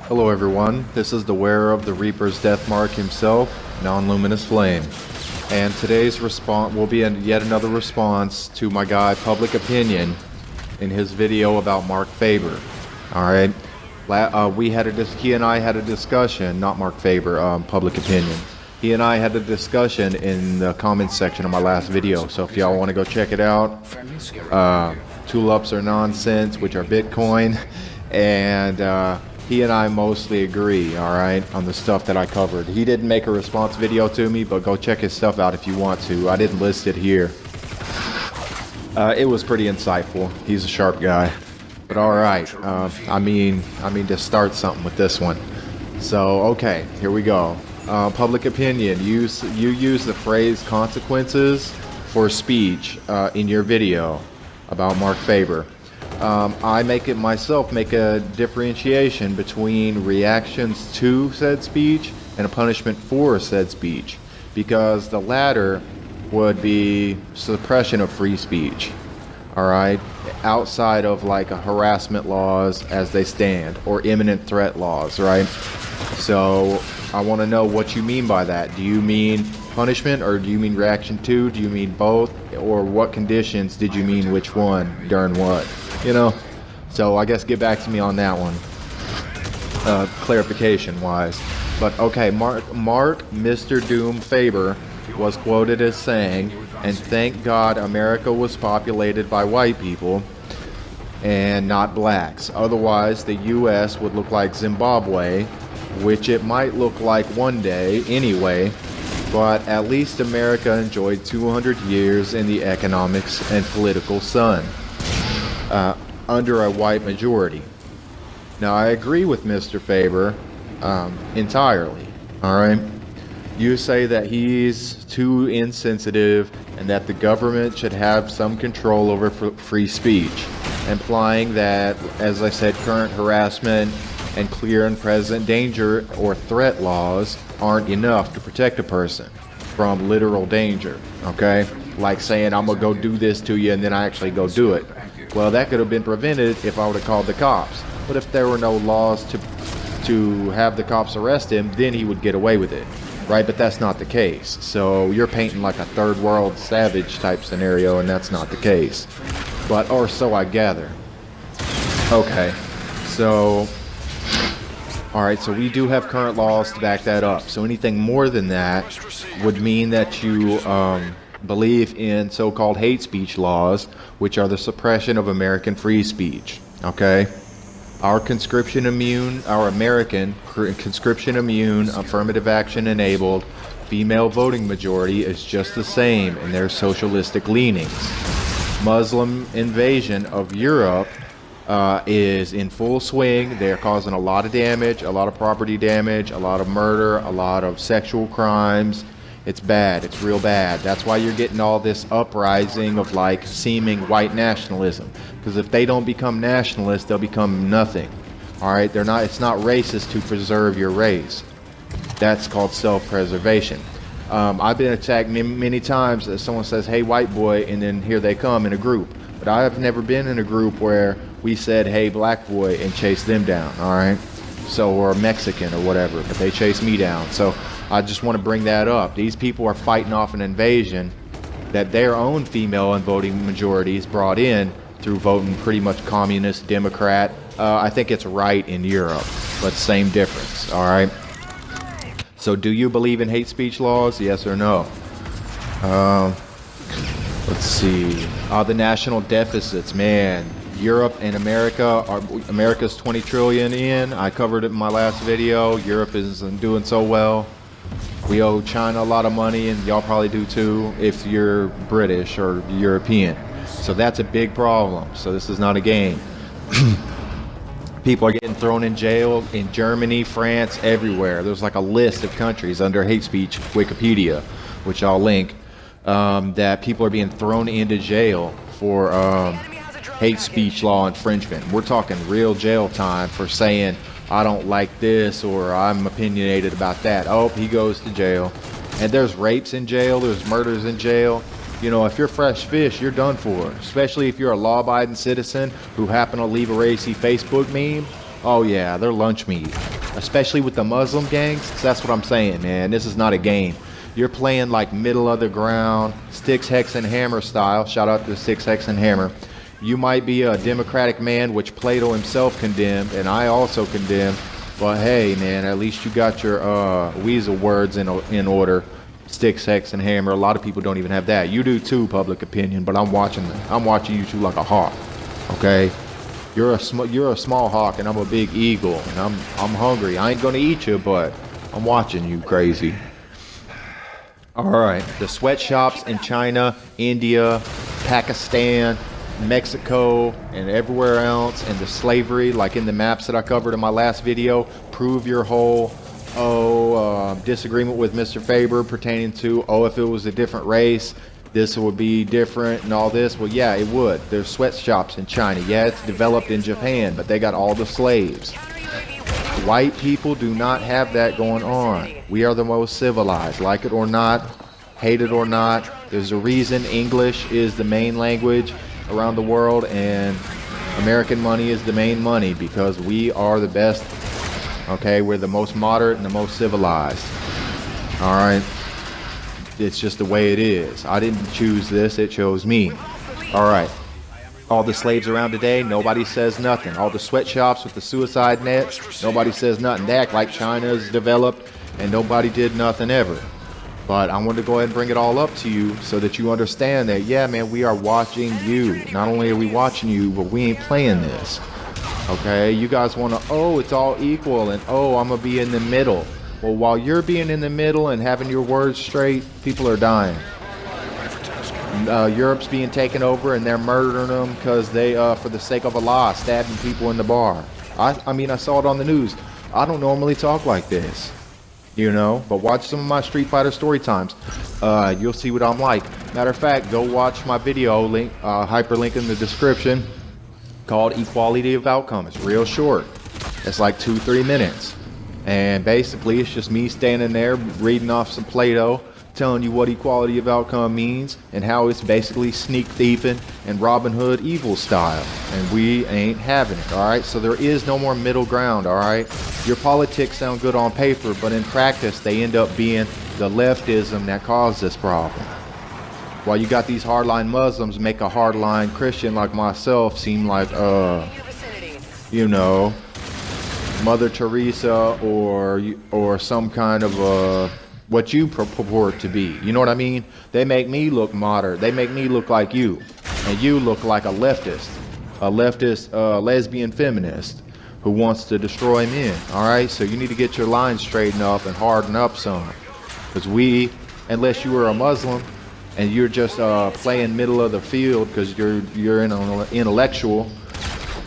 Hello everyone, this is the wearer of the Reaper's death mark himself, Non-Luminous Flame. And today's response will be yet another response to my guy Public Opinion in his video about Mark Faber. Alright, he and I had a discussion, not Mark Faber, Public Opinion. He and I had a discussion in the comments section of my last video, so if y'all want to go check it out, tulips are nonsense, which are Bitcoin, and he and I mostly agree, alright, on the stuff that I covered. He didn't make a response video to me, but go check his stuff out if you want to. I didn't list it here. It was pretty insightful. He's a sharp guy. But alright, I mean to start something with this one. So, okay, here we go. Public Opinion, you use the phrase consequences for speech in your video about Mark Faber. I make a differentiation between reactions to said speech and a punishment for said speech, because the latter would be suppression of free speech, alright, outside of like a harassment laws as they stand, or imminent threat laws, right? So I want to know what you mean by that. Do you mean punishment, or do you mean reaction to? Do you mean both? Or what conditions did you mean which one during what? You know? So I guess get back to me on that one, clarification wise. But okay, Mark Mr. Doom Faber was quoted as saying, and thank God America was populated by white people and not blacks. Otherwise the US would look like Zimbabwe, which it might look like one day anyway, but at least America enjoyed 200 years in the economics and political sun under a white majority. Now I agree with Mr. Faber entirely, alright? You say that he's too insensitive and that the government should have some control over free speech, implying that, as I said, current harassment and clear and present danger or threat laws aren't enough to protect a person from literal danger, okay? Like saying, I'm gonna go do this to you, and then I actually go do it. Well, that could have been prevented if I would have called the cops. But if there were no laws to have the cops arrest him, then he would get away with it, right? But that's not the case. So you're painting like a third world savage type scenario, and that's not the case. But, or so I gather. Okay, so alright, so we do have current laws to back that up. So anything more than that would mean that you believe in so-called hate speech laws, which are the suppression of American free speech. Okay? Our American conscription immune, affirmative action enabled, female voting majority is just the same in their socialistic leanings. Muslim invasion of Europe is in full swing. They're causing a lot of damage, a lot of property damage, a lot of murder, a lot of sexual crimes. It's bad. It's real bad. That's why you're getting all this uprising of like seeming white nationalism. Because if they don't become nationalists, they'll become nothing. All right, they're not. It's not racist to preserve your race. That's called self-preservation. I've been attacked many times that someone says, "Hey, white boy," and then here they come in a group. But I have never been in a group where we said, "Hey, black boy," and chased them down. All right, so, or Mexican or whatever, but they chased me down. So I just want to bring that up. These people are fighting off an invasion that their own female and voting majorities brought in through voting pretty much communist, Democrat. I think it's right in Europe, but same difference, all right? So do you believe in hate speech laws? Yes or no? Let's see. The national deficits, man. Europe and America, America's 20 trillion in. I covered it in my last video. Europe isn't doing so well. We owe China a lot of money, and y'all probably do too if you're British or European. So that's a big problem. So this is not a game. People are getting thrown in jail in Germany, France, everywhere. There's like a list of countries under hate speech Wikipedia, which I'll link, that people are being thrown into jail for hate speech law infringement. We're talking real jail time for saying, I don't like this, or I'm opinionated about that. Oh, he goes to jail. And there's rapes in jail, there's murders in jail. You know, if you're fresh fish, you're done for. Especially if you're a law-abiding citizen who happen to leave a racy Facebook meme. Oh yeah, they're lunch meat. especially with the Muslim gangs. So that's what I'm saying, man. This is not a game. You're playing like middle of the ground, sticks, hex, and hammer style. Shout out to Sticks, Hex, and Hammer. You might be a democratic man, which Plato himself condemned, and I also condemn. But hey, man, at least you got your weasel words in order. Sticks, Hex, and Hammer. A lot of people don't even have that. You do too, public opinion. But I'm watching you two like a hawk. Okay, you're a small hawk, and I'm a big eagle, and I'm hungry. I ain't gonna eat you, but I'm watching you, crazy. All right, the sweatshops in China, India, Pakistan, Mexico, and everywhere else, and the slavery, like in the maps that I covered in my last video, prove your whole disagreement with Mr. Faber pertaining to, if it was a different race, this would be different and all this. Well, yeah, it would. There's sweatshops in China. Yeah, it's developed in Japan, but they got all the slaves. White people do not have that going on. We are the most civilized, like it or not, hate it or not. There's a reason English is the main language around the world and American money is the main money, because we are the best. Okay, we're the most moderate and the most civilized. All right, it's just the way it is. I didn't choose this, it chose me. All right, all the slaves around today, nobody says nothing. All the sweatshops with the suicide nets, nobody says nothing. They act like China's developed and nobody did nothing ever. But I wanted to go ahead and bring it all up to you so that you understand that, yeah, man, we are watching you. Not only are we watching you, but we ain't playing this. Okay, you guys want to, it's all equal, and I'm gonna be in the middle. Well, while you're being in the middle and having your words straight, people are dying. Europe's being taken over and they're murdering them because they, for the sake of Allah, stabbing people in the bar. I mean, I saw it on the news. I don't normally talk like this, but watch some of my Street Fighter story times. You'll see what I'm like. Matter of fact, go watch my video, link, hyperlink in the description, called Equality of Outcome. It's real short. It's like 2-3 minutes. And basically it's just me standing there reading off some Plato, telling you what equality of outcome means and how it's basically sneak thieving and Robin Hood evil style. And we ain't having it, all right? So there is no more middle ground, all right? Your politics sound good on paper, but in practice they end up being the leftism that caused this problem. While you got these hardline Muslims make a hardline Christian like myself seem like, Mother Teresa or some kind of what you purport to be. You know what I mean? They make me look moderate. They make me look like you, and you look like a leftist lesbian feminist who wants to destroy men. All right, so you need to get your lines straightened up and harden up some, because unless you were a Muslim and you're just playing middle of the field because you're an intellectual,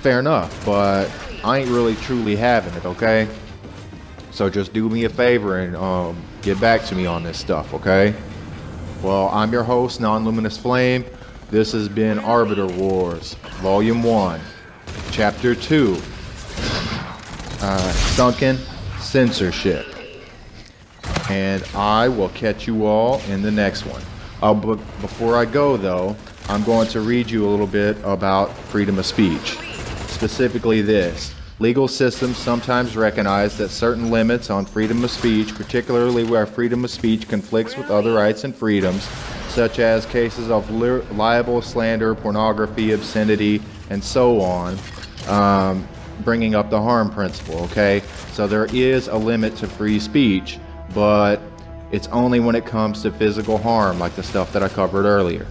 fair enough, but I ain't really truly having it, okay? So just do me a favor and get back to me on this stuff, okay? Well, I'm your host, Non-Luminous Flame. This has been Arbiter Wars, Volume 1, Chapter 2, Sunken, Censorship. And I will catch you all in the next one. But before I go, though, I'm going to read you a little bit about freedom of speech. Specifically this: legal systems sometimes recognize that certain limits on freedom of speech, particularly where freedom of speech conflicts with other rights and freedoms, such as cases of libel, slander, pornography, obscenity, and so on, bringing up the harm principle, okay? So there is a limit to free speech, but it's only when it comes to physical harm, like the stuff that I covered earlier.